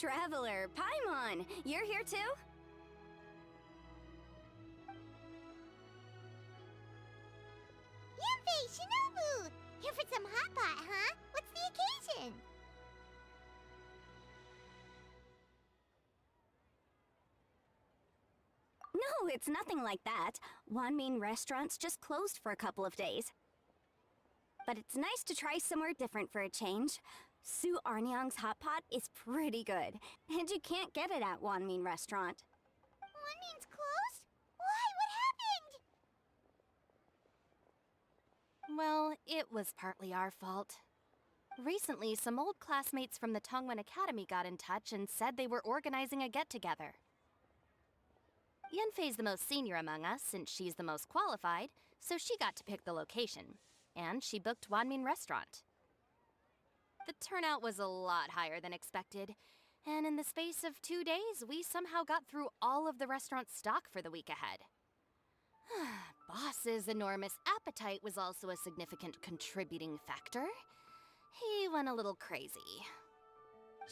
Traveler, Paimon, you're here too? Yanfei, Shinobu! Here for some hot pot, huh? What's the occasion? No, it's nothing like that. Wanmin restaurant's just closed for a couple of days. But it's nice to try somewhere different for a change. Su Arnyang's hot pot is pretty good, and you can't get it at Wanmin restaurant. Wanmin's closed? Why? What happened? Well, it was partly our fault. Recently, some old classmates from the Tongwen Academy got in touch and said they were organizing a get-together. Yanfei's the most senior among us, since she's the most qualified, so she got to pick the location. And she booked Wanmin Restaurant. The turnout was a lot higher than expected, and in the space of 2 days, we somehow got through all of the restaurant's stock for the week ahead. Boss's enormous appetite was also a significant contributing factor. He went a little crazy.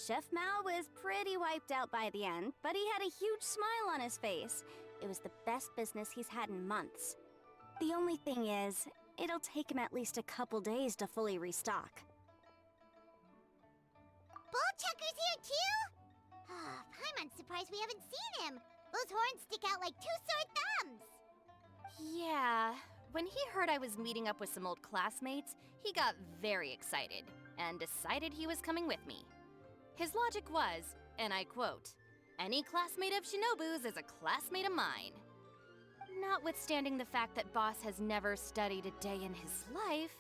Chef Mao was pretty wiped out by the end, but he had a huge smile on his face. It was the best business he's had in months. The only thing is, it'll take him at least a couple days to fully restock. Bullchucker's here too? Paimon's surprised we haven't seen him. Those horns stick out like two sore thumbs. Yeah, when he heard I was meeting up with some old classmates, he got very excited and decided he was coming with me. His logic was, and I quote, "Any classmate of Shinobu's is a classmate of mine." Notwithstanding the fact that Boss has never studied a day in his life,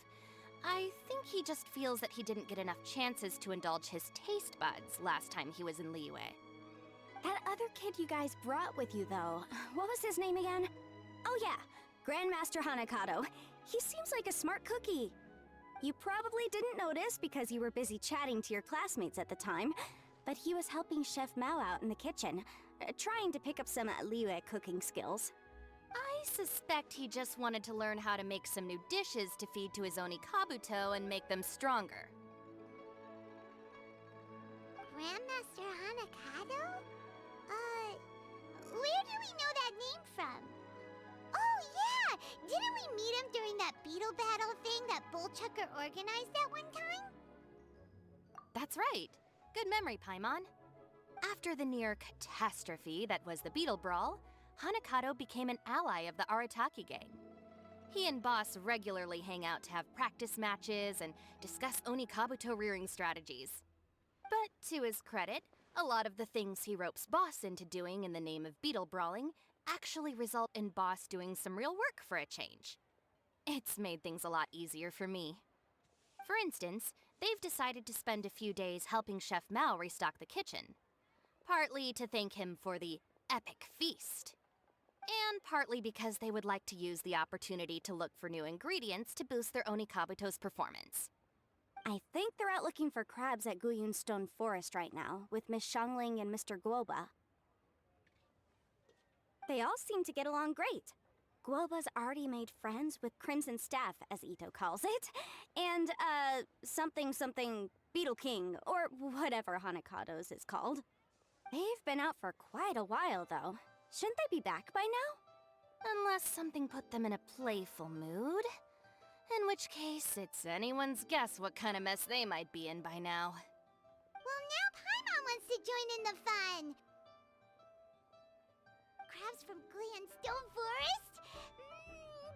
I think he just feels that he didn't get enough chances to indulge his taste buds last time he was in Liyue. That other kid you guys brought with you, though, what was his name again? Oh yeah, Grandmaster Hanakado. He seems like a smart cookie. You probably didn't notice because you were busy chatting to your classmates at the time, but he was helping Chef Mao out in the kitchen, trying to pick up some Liyue cooking skills. I suspect he just wanted to learn how to make some new dishes to feed to his Oni Kabuto and make them stronger. Grandmaster Hanakado? Where do we know that name from? Oh yeah! Didn't we meet him during that Beetle battle thing that Bullchucker organized that one time? That's right. Good memory, Paimon. After the near catastrophe that was the Beetle Brawl, Hanakado became an ally of the Arataki gang. He and Boss regularly hang out to have practice matches and discuss Oni Kabuto rearing strategies. But to his credit, a lot of the things he ropes Boss into doing in the name of Beetle Brawling actually result in Boss doing some real work for a change. It's made things a lot easier for me. For instance, they've decided to spend a few days helping Chef Mao restock the kitchen. Partly to thank him for the epic feast. And partly because they would like to use the opportunity to look for new ingredients to boost their Oni Kabuto's performance. I think they're out looking for crabs at Guyun Stone Forest right now, with Miss Xiangling and Mr. Guoba. They all seem to get along great. Guoba's already made friends with Crimson Staff, as Ito calls it, and, something Beetle King, or whatever Hanakado's is called. They've been out for quite a while, though. Shouldn't they be back by now? Unless something put them in a playful mood. In which case, it's anyone's guess what kind of mess they might be in by now. Well, now Paimon wants to join in the fun! Crabs from Guyun Stone Forest?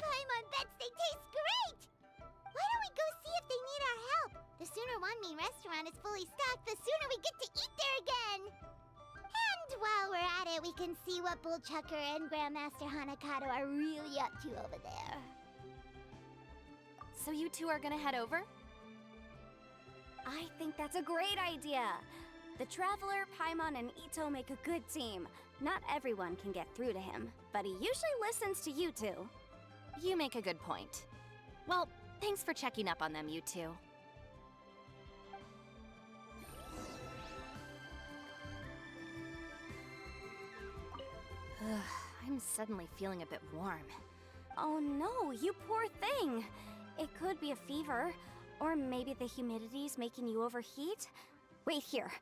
Paimon bets they taste great! Why don't we go see if they need our help? The sooner Wanmin restaurant is fully stocked, the sooner we get to eat there again! And while we're at it, we can see what Bullchucker and Grandmaster Hanakado are really up to over there. So you two are gonna head over? I think that's a great idea. The Traveler, Paimon, and Ito make a good team. Not everyone can get through to him, but he usually listens to you two. You make a good point. Well, thanks for checking up on them, you two. I'm suddenly feeling a bit warm. Oh no, you poor thing! It could be a fever, or maybe the humidity's making you overheat. Wait here.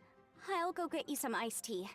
I'll go get you some iced tea.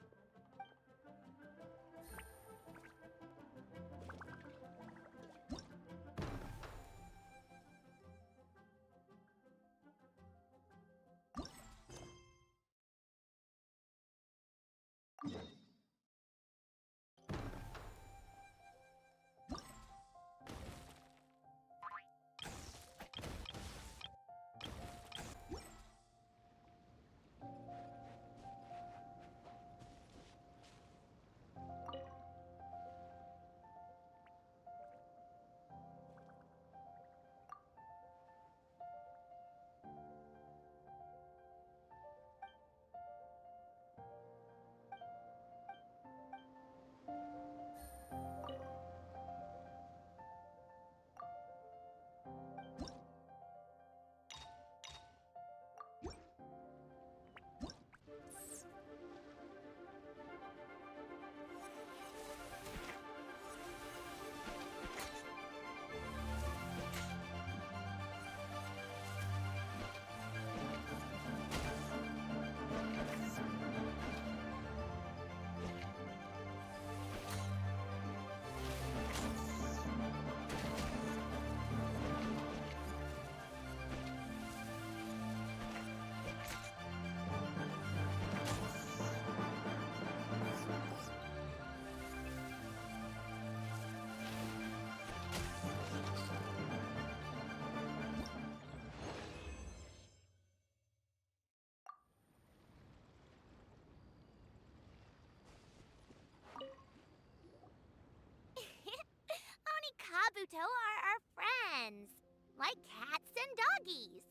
Kabuto are our friends, like cats and doggies.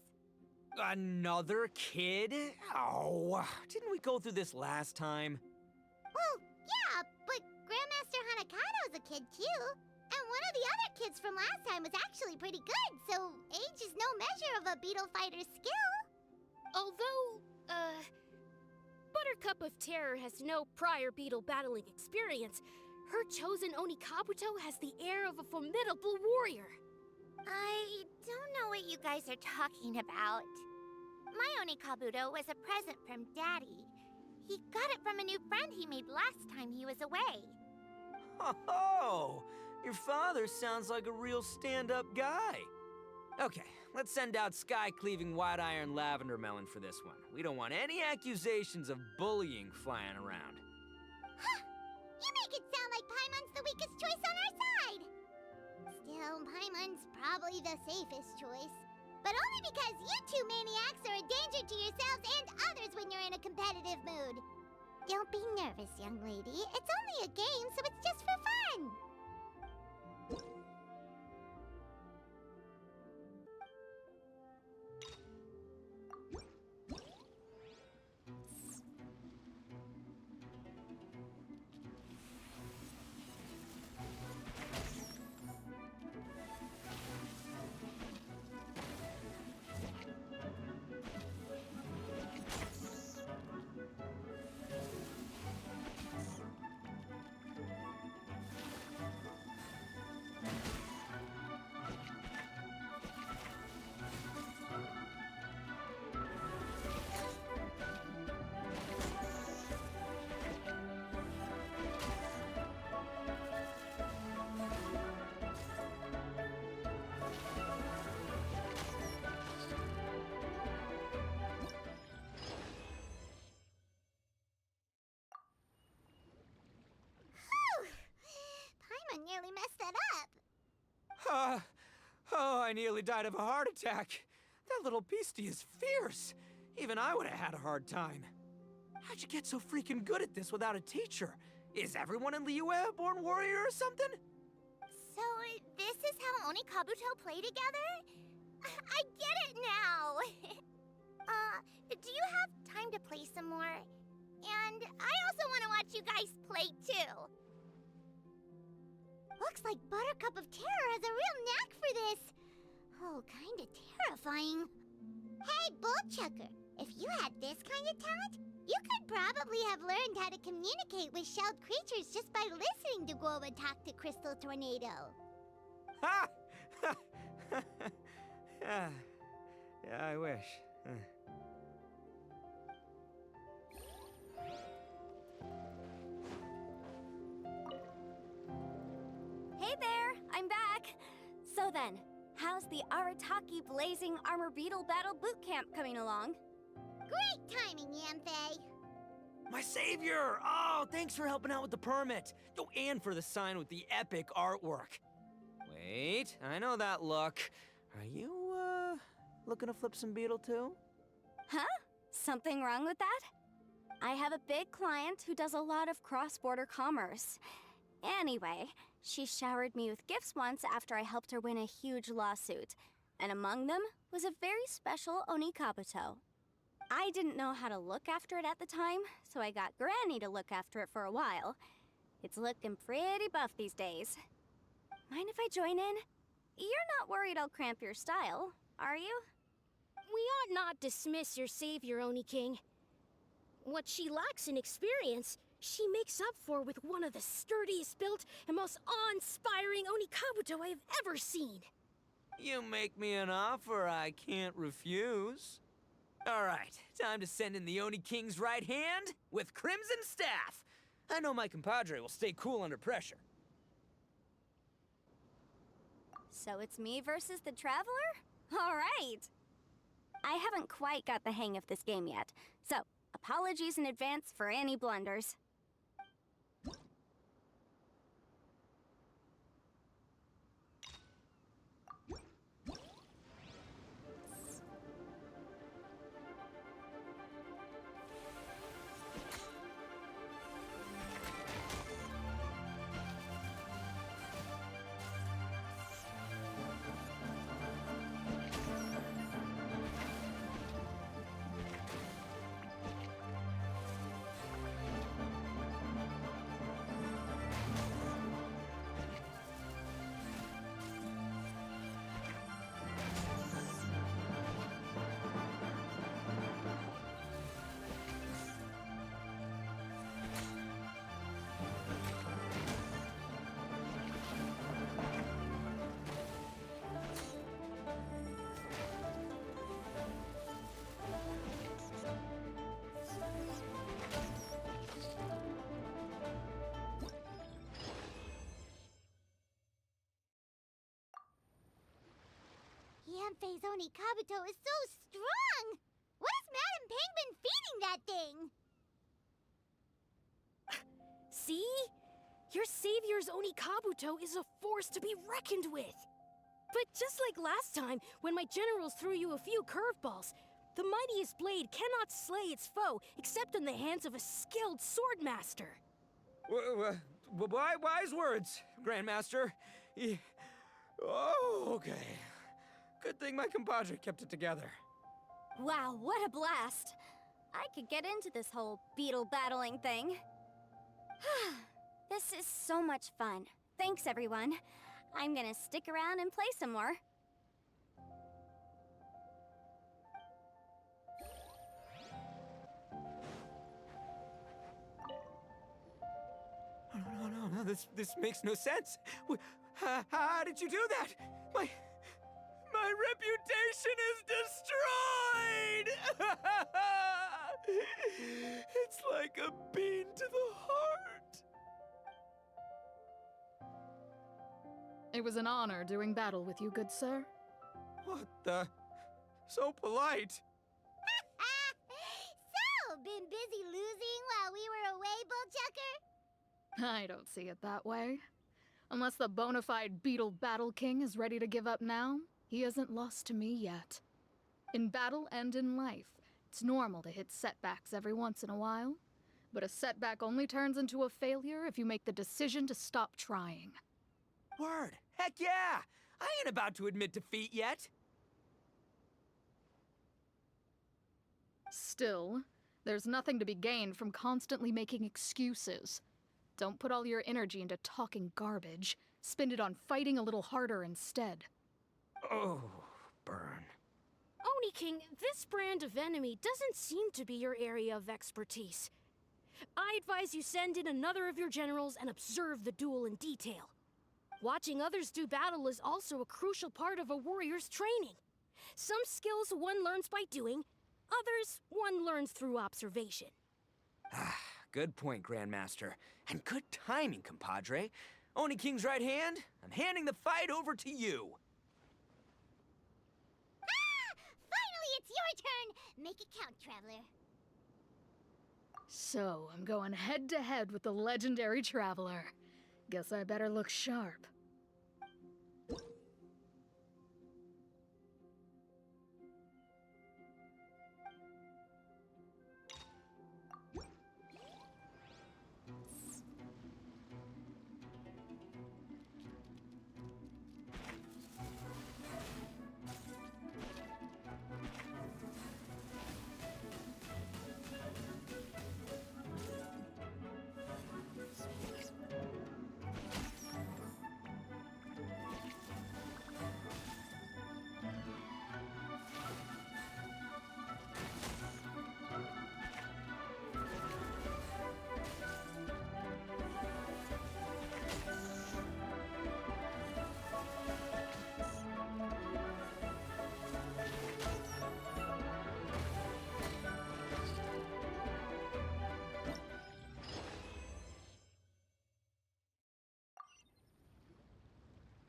Another kid? Oh, didn't we go through this last time? Well, yeah, but Grandmaster Hanakado's a kid too. And one of the other kids from last time was actually pretty good, so age is no measure of a beetle fighter's skill. Although, Buttercup of Terror has no prior beetle battling experience, her chosen Oni Kabuto has the air of a formidable warrior. I don't know what you guys are talking about. My Oni Kabuto was a present from Daddy. He got it from a new friend he made last time he was away. Oh, your father sounds like a real stand-up guy. Okay, let's send out Sky-Cleaving White Iron Lavender Melon for this one. We don't want any accusations of bullying flying around. Huh! You make it sound like Paimon's the weakest choice on our side! Still, Paimon's probably the safest choice. But only because you two maniacs are a danger to yourselves and others when you're in a competitive mood. Don't be nervous, young lady. It's only a game, so it's just for fun. Nearly messed that up. Oh, I nearly died of a heart attack. That little beastie is fierce. Even I would have had a hard time. How'd you get so freaking good at this without a teacher? Is everyone in Liyue a born warrior or something? So, this is how Oni Kabuto play together? I get it now! Do you have time to play some more? And I also want to watch you guys play too. Looks like Buttercup of Terror has a real knack for this. Oh, kinda terrifying. Hey, Bullchucker, if you had this kind of talent, you could probably have learned how to communicate with shelled creatures just by listening to Guoba talk to Crystal Tornado. Ha! Yeah, I wish. So then, how's the Arataki Blazing Armor Beetle Battle Boot Camp coming along? Great timing, Yamfei. My savior! Oh, thanks for helping out with the permit. Oh, and for the sign with the epic artwork. Wait, I know that look. Are you, looking to flip some Beetle too? Huh? Something wrong with that? I have a big client who does a lot of cross-border commerce. Anyway, she showered me with gifts once after I helped her win a huge lawsuit. And among them was a very special Oni Kabuto. I didn't know how to look after it at the time, so I got Granny to look after it for a while. It's looking pretty buff these days. Mind if I join in? You're not worried I'll cramp your style, are you? We ought not dismiss your savior, Oni King. What she lacks in experience, she makes up for with one of the sturdiest built and most awe-inspiring Oni Kabuto I have ever seen. You make me an offer I can't refuse. All right, time to send in the Oni King's right hand with Crimson Staff. I know my compadre will stay cool under pressure. So it's me versus the Traveler? All right! I haven't quite got the hang of this game yet, so apologies in advance for any blunders. Yamfei's Oni Kabuto is so strong! What is Madame Penguin feeding that thing? See? Your savior's Oni Kabuto is a force to be reckoned with. But just like last time, when my generals threw you a few curveballs, the mightiest blade cannot slay its foe except in the hands of a skilled swordmaster. Wise words, Grandmaster. Oh, okay. Good thing my compadre kept it together. Wow, what a blast! I could get into this whole beetle battling thing. This is so much fun. Thanks, everyone. I'm gonna stick around and play some more. No, this makes no sense. How did you do that? My reputation is destroyed! It's like a bean to the heart. It was an honor doing battle with you, good sir. What the? So polite. So, been busy losing while we were away, Bullchucker? I don't see it that way. Unless the bona fide Beetle Battle King is ready to give up now, he hasn't lost to me yet. In battle and in life, it's normal to hit setbacks every once in a while. But a setback only turns into a failure if you make the decision to stop trying. Word. Heck yeah! I ain't about to admit defeat yet. Still, there's nothing to be gained from constantly making excuses. Don't put all your energy into talking garbage. Spend it on fighting a little harder instead. Oh, burn. Oni King, this brand of enemy doesn't seem to be your area of expertise. I advise you send in another of your generals and observe the duel in detail. Watching others do battle is also a crucial part of a warrior's training. Some skills one learns by doing, others one learns through observation. Good point, Grandmaster. And good timing, compadre. Oni King's right hand, I'm handing the fight over to you. your turn. Make it count, Traveler. So, I'm going head to head with the legendary Traveler. Guess I better look sharp.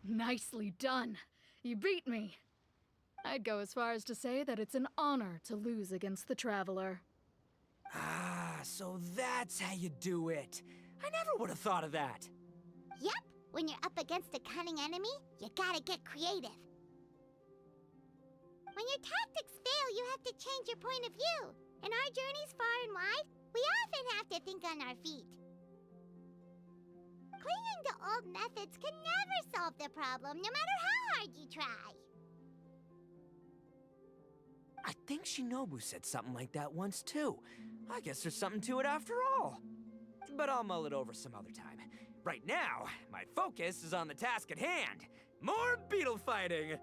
Nicely done. You beat me. I'd go as far as to say that it's an honor to lose against the Traveler. Ah, so that's how you do it. I never would have thought of that. Yep, when you're up against a cunning enemy, you gotta get creative. When your tactics fail, you have to change your point of view. In our journeys far and wide, we often have to think on our feet. Clinging to old methods can never solve the problem, no matter how hard you try. I think Shinobu said something like that once, too. I guess there's something to it after all. But I'll mull it over some other time. Right now, my focus is on the task at hand. More beetle fighting!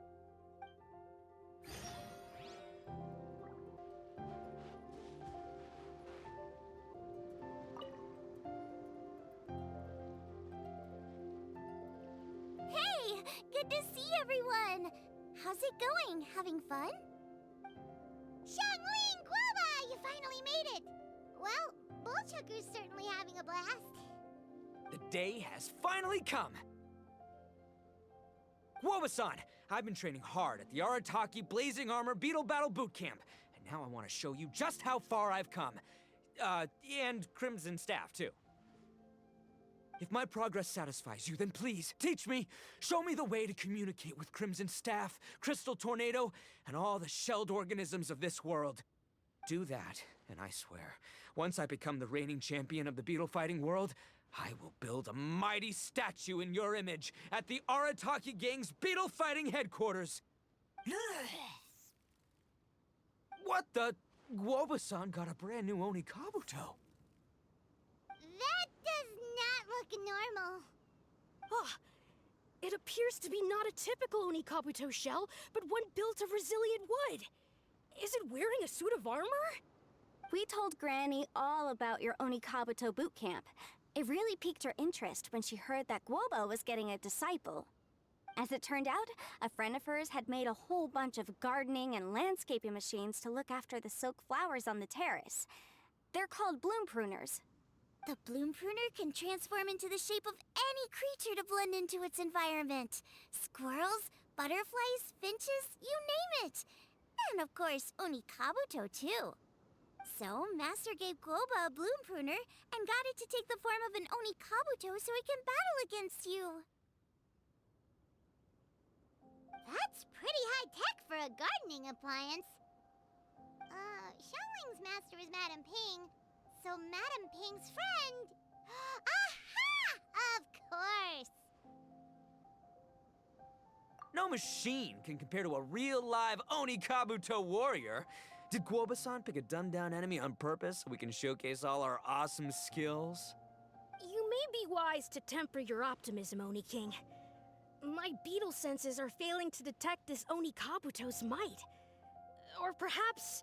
Hey, good to see everyone! How's it going? Having fun? Xiangling, Guoba, you finally made it! Well, Bullchucker's certainly having a blast. The day has finally come! Guoba-san, I've been training hard at the Arataki Blazing Armor Beetle Battle Boot Camp, and now I want to show you just how far I've come. And Crimson Staff, too. If my progress satisfies you, then please, teach me! Show me the way to communicate with Crimson Staff, Crystal Tornado, and all the shelled organisms of this world. Do that, and I swear, once I become the reigning champion of the beetle fighting world, I will build a mighty statue in your image at the Arataki Gang's beetle fighting headquarters. What the? Guoba-san got a brand new Oni Kabuto. That does not look normal. Oh, it appears to be not a typical Onikabuto shell, but one built of resilient wood. Is it wearing a suit of armor? We told Granny all about your Onikabuto boot camp. It really piqued her interest when she heard that Guoba was getting a disciple. As it turned out, a friend of hers had made a whole bunch of gardening and landscaping machines to look after the silk flowers on the terrace. They're called bloom pruners. The bloom pruner can transform into the shape of any creature to blend into its environment. Squirrels, butterflies, finches, you name it. And of course, Onikabuto too. So, Master gave Guoba a bloom pruner and got it to take the form of an Onikabuto so it can battle against you. That's pretty high-tech for a gardening appliance. Xiangling's master is Madame Ping, so Madame Ping's friend... Aha! Of course! No machine can compare to a real live Oni Kabuto warrior. Did Guoba-san pick a dumbed-down enemy on purpose so we can showcase all our awesome skills? You may be wise to temper your optimism, Oni King. My beetle senses are failing to detect this Onikabuto's might. Or perhaps...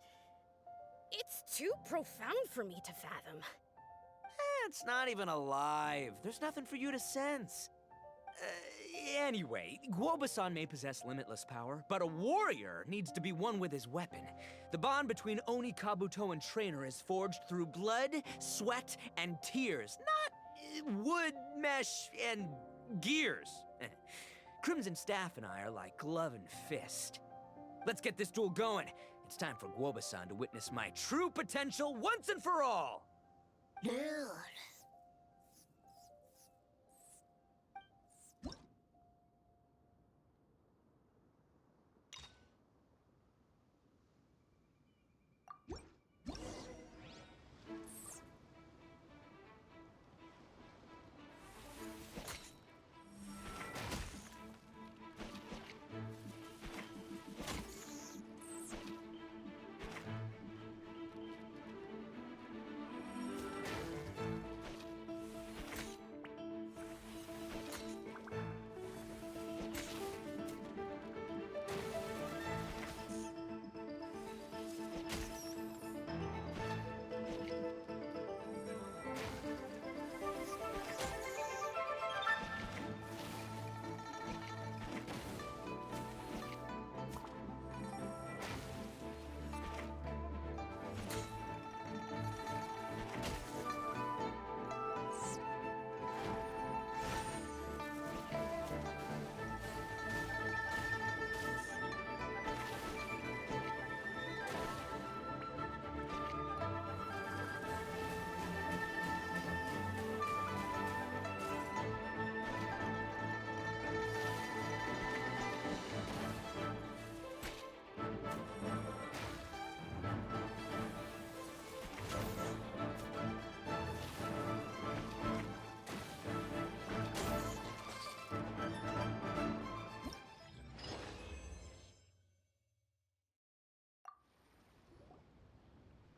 it's too profound for me to fathom. It's not even alive. There's nothing for you to sense. Anyway, Guoba-san may possess limitless power, but a warrior needs to be one with his weapon. The bond between Oni Kabuto and trainer is forged through blood, sweat, and tears, not wood, mesh, and gears. Crimson Staff and I are like glove and fist. Let's get this duel going. It's time for Guoba-san to witness my true potential once and for all!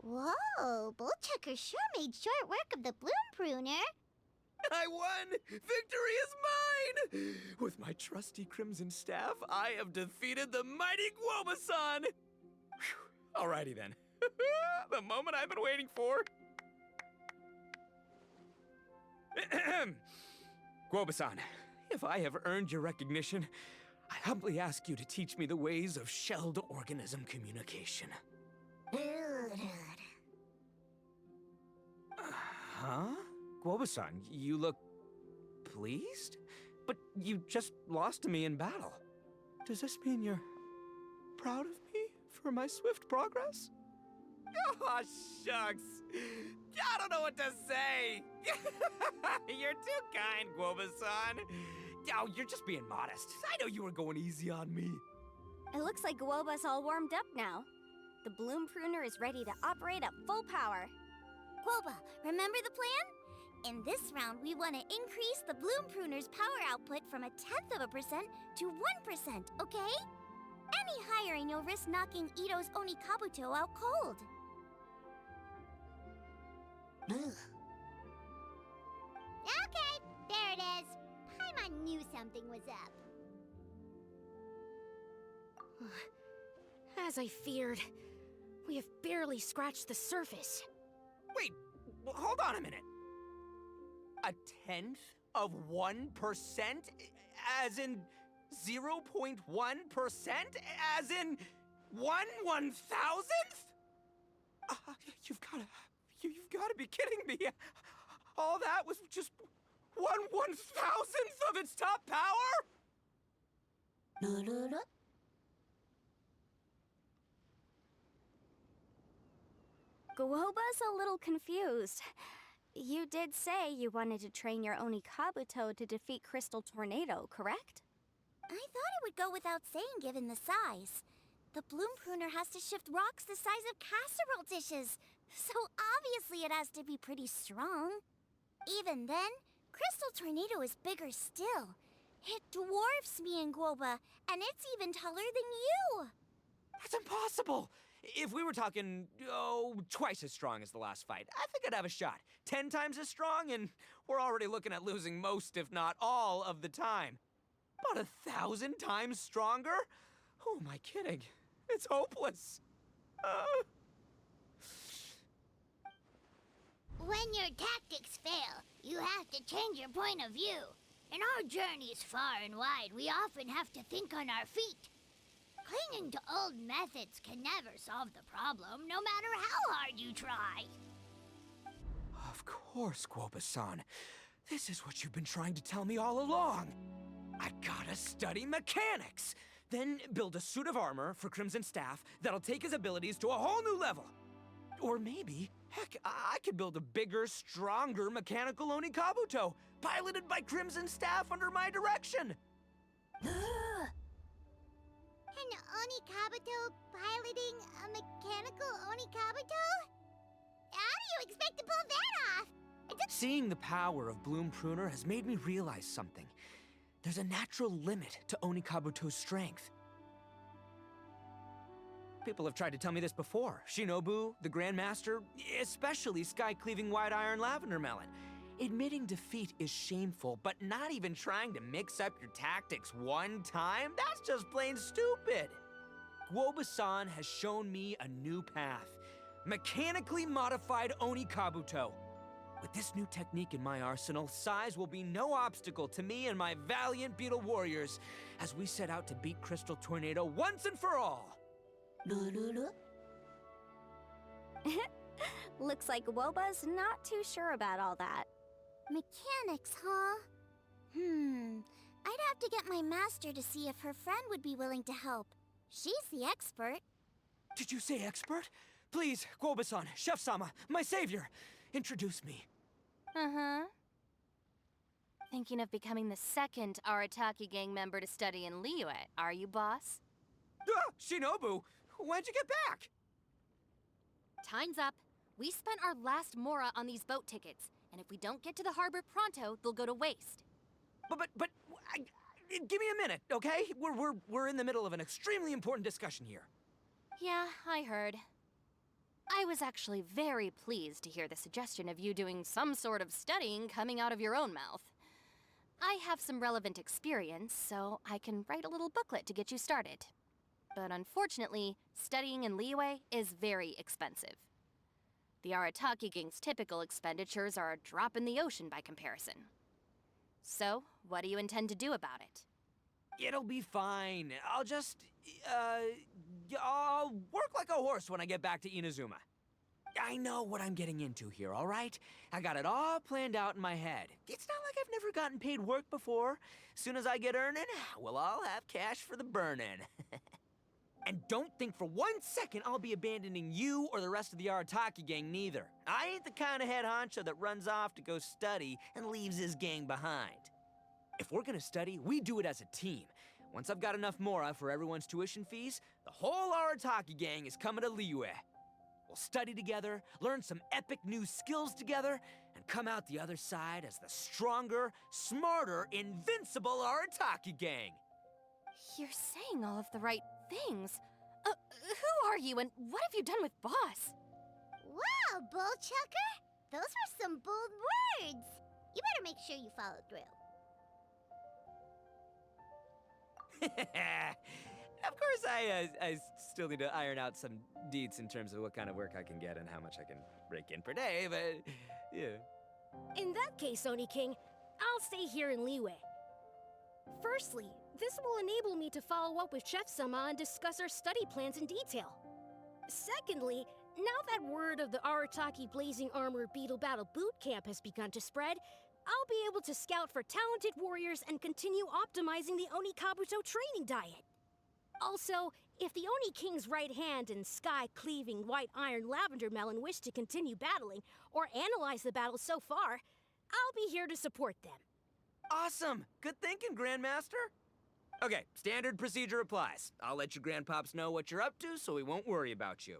Whoa, Bullchucker sure made short work of the Bloom Pruner. I won! Victory is mine! With my trusty crimson staff, I have defeated the mighty Guoba-san! Whew. Alrighty then. The moment I've been waiting for. Guoba-san, if I have earned your recognition, I humbly ask you to teach me the ways of shelled organism communication. Huh? Guoba-san, you look pleased? But you just lost to me in battle. Does this mean you're proud of me for my swift progress? Oh, shucks. I don't know what to say. You're too kind, Guoba-san. Oh, you're just being modest. I know you were going easy on me. It looks like Guoba's all warmed up now. The Bloom Pruner is ready to operate at full power. Guoba, remember the plan? In this round, we want to increase the Bloom Pruner's power output from 0.1% to 1%, okay? Any higher and you'll risk knocking Ito's Oni Kabuto out cold. Okay, there it is. Paimon knew something was up. As I feared, we have barely scratched the surface. Wait, hold on a minute. 0.1%? As in 0.1%? As in 1/1000th? You've gotta be kidding me. All that was just 1/1000th of its top power? Guoba's a little confused. You did say you wanted to train your Oni Kabuto to defeat Crystal Tornado, correct? I thought it would go without saying given the size. The Bloom Pruner has to shift rocks the size of casserole dishes, so obviously it has to be pretty strong. Even then, Crystal Tornado is bigger still. It dwarfs me and Guoba, and it's even taller than you. That's impossible! If we were talking, twice as strong as the last fight, I think I'd have a shot. 10 times as strong, and we're already looking at losing most, if not all, of the time. But 1,000 times stronger? Who am I kidding? It's hopeless. When your tactics fail, you have to change your point of view. In our journeys far and wide, we often have to think on our feet. Clinging to old methods can never solve the problem, no matter how hard you try. Of course, Guoba-san. This is what you've been trying to tell me all along. I gotta study mechanics. Then build a suit of armor for Crimson Staff that'll take his abilities to a whole new level. Or maybe, heck, I could build a bigger, stronger mechanical Oni Kabuto, piloted by Crimson Staff under my direction. An Oni Kabuto piloting a mechanical Oni Kabuto? How do you expect to pull that off? Seeing the power of Bloom Pruner has made me realize something. There's a natural limit to Oni Kabuto's strength. People have tried to tell me this before. Shinobu, the Grandmaster, especially Sky-Cleaving White Iron Lavender Melon. Admitting defeat is shameful, but not even trying to mix up your tactics one time? That's just plain stupid. Guoba-san has shown me a new path. Mechanically modified Oni Kabuto. With this new technique in my arsenal, size will be no obstacle to me and my valiant Beetle warriors as we set out to beat Crystal Tornado once and for all. Looks like Woba's not too sure about all that. Mechanics, huh? I'd have to get my master to see if her friend would be willing to help. She's the expert. Did you say expert? Please, Guoba-san, Chef-sama, my savior, introduce me. Uh-huh. Thinking of becoming the second Arataki gang member to study in Liyue, are you, boss? Shinobu, when'd you get back? Time's up. We spent our last mora on these boat tickets, and if we don't get to the harbor pronto, they'll go to waste. Give me a minute, okay? We're in the middle of an extremely important discussion here. Yeah, I heard. I was actually very pleased to hear the suggestion of you doing some sort of studying coming out of your own mouth. I have some relevant experience, so I can write a little booklet to get you started. But unfortunately, studying in Liyue is very expensive. The Arataki gang's typical expenditures are a drop in the ocean by comparison. So, what do you intend to do about it? It'll be fine. I'll work like a horse when I get back to Inazuma. I know what I'm getting into here, all right? I got it all planned out in my head. It's not like I've never gotten paid work before. Soon as I get earning, we'll all have cash for the burning. And don't think for 1 second I'll be abandoning you or the rest of the Arataki gang neither. I ain't the kind of head honcho that runs off to go study and leaves his gang behind. If we're gonna study, we do it as a team. Once I've got enough mora for everyone's tuition fees, the whole Arataki gang is coming to Liyue. We'll study together, learn some epic new skills together, and come out the other side as the stronger, smarter, invincible Arataki gang. You're saying all of the right things. Who are you and what have you done with Boss? Wow, Bullchucker! Those were some bold words! You better make sure you follow through. Of course, I still need to iron out some deets in terms of what kind of work I can get and how much I can rake in per day, but yeah. In that case, Oni King, I'll stay here in Liyue. Firstly, this will enable me to follow up with Chef-sama and discuss our study plans in detail. Secondly, now that word of the Arataki Blazing Armor Beetle Battle Boot Camp has begun to spread, I'll be able to scout for talented warriors and continue optimizing the Oni Kabuto training diet. Also, if the Oni King's right hand and sky-cleaving White Iron Lavender Melon wish to continue battling or analyze the battle so far, I'll be here to support them. Awesome! Good thinking, Grandmaster! Okay, standard procedure applies. I'll let your grandpops know what you're up to so we won't worry about you.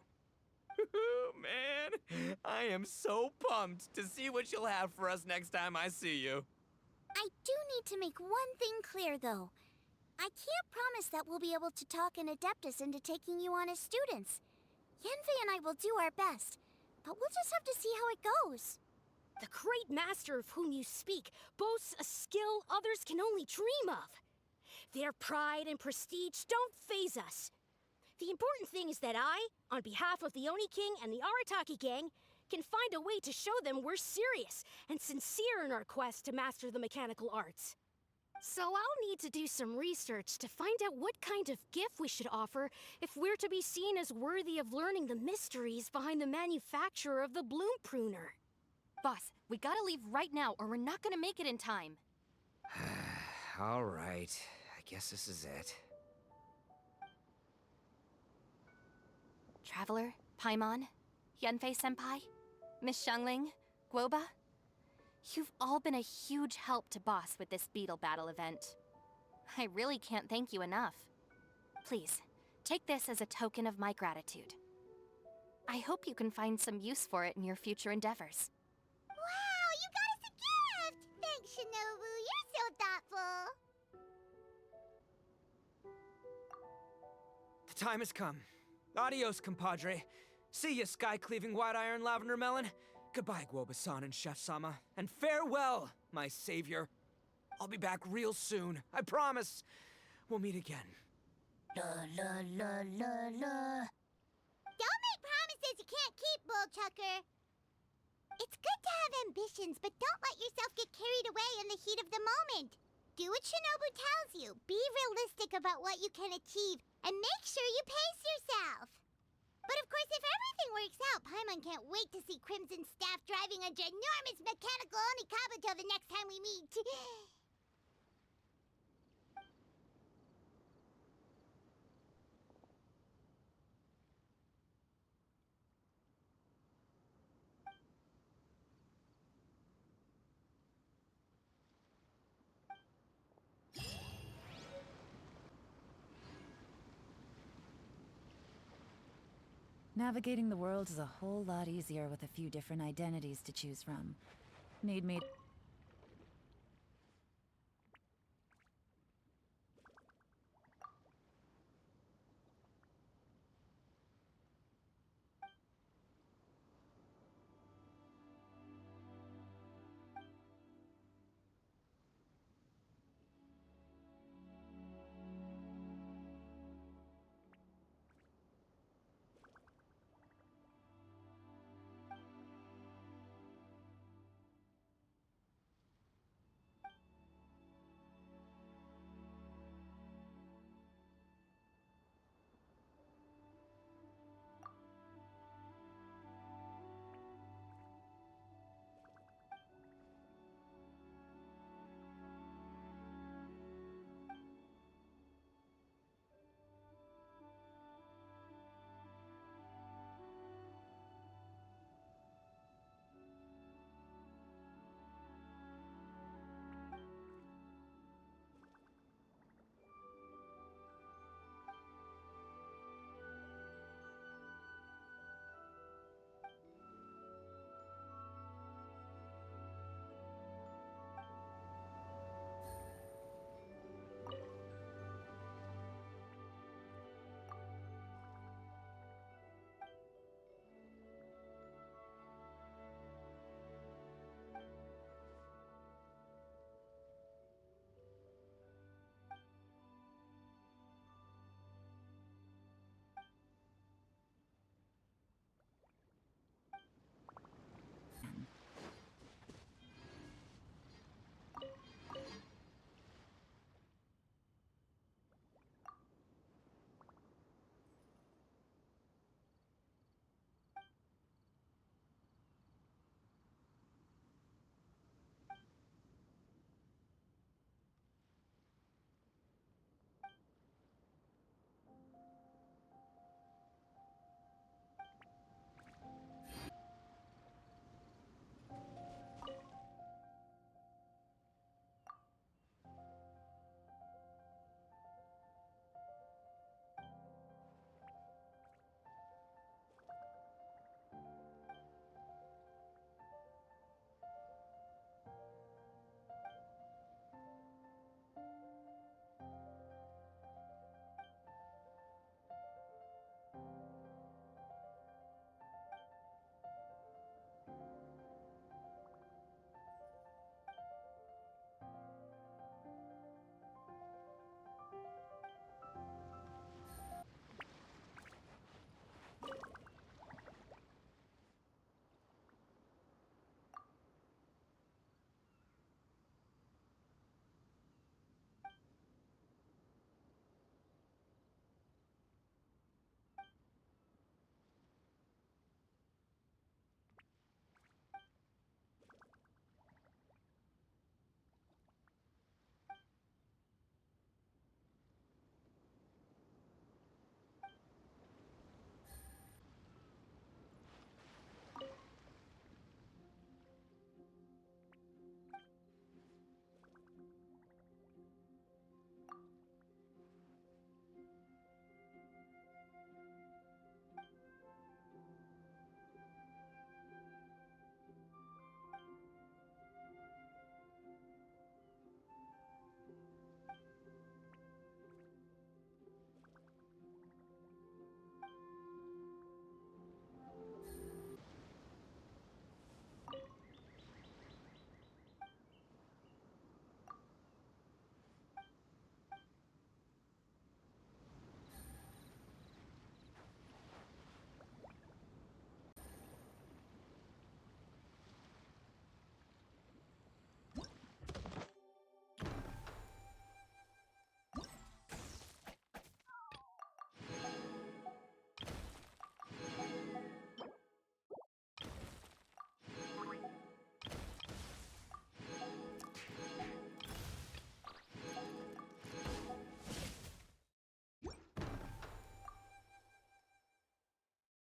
Man, I am so pumped to see what you'll have for us next time I see you. I do need to make one thing clear, though. I can't promise that we'll be able to talk an Adeptus into taking you on as students. Yanfei and I will do our best, but we'll just have to see how it goes. The great master of whom you speak boasts a skill others can only dream of. Their pride and prestige don't faze us. The important thing is that I, on behalf of the Oni King and the Arataki gang, can find a way to show them we're serious and sincere in our quest to master the mechanical arts. So I'll need to do some research to find out what kind of gift we should offer if we're to be seen as worthy of learning the mysteries behind the manufacture of the Bloom Pruner. Boss, we gotta leave right now or we're not gonna make it in time. All right, I guess this is it. Traveler, Paimon, Yanfei-senpai, Miss Xiangling, Guoba. You've all been a huge help to Boss with this Beetle battle event. I really can't thank you enough. Please, take this as a token of my gratitude. I hope you can find some use for it in your future endeavors. Wow, you got us a gift! Thanks, Shinobu. You're so thoughtful. The time has come. Adios, compadre. See ya, sky-cleaving white iron lavender melon. Goodbye, Guoba-san and Chef-sama. And farewell, my savior. I'll be back real soon, I promise. We'll meet again. La la la la la. Don't make promises you can't keep, Bullchucker. It's good to have ambitions, but don't let yourself get carried away in the heat of the moment. Do what Shinobu tells you. Be realistic about what you can achieve, and make sure you pace yourself. But of course, if everything works out, Paimon can't wait to see Crimson Staff driving a ginormous mechanical Onikabuto the next time we meet. Navigating the world is a whole lot easier with a few different identities to choose from. Need me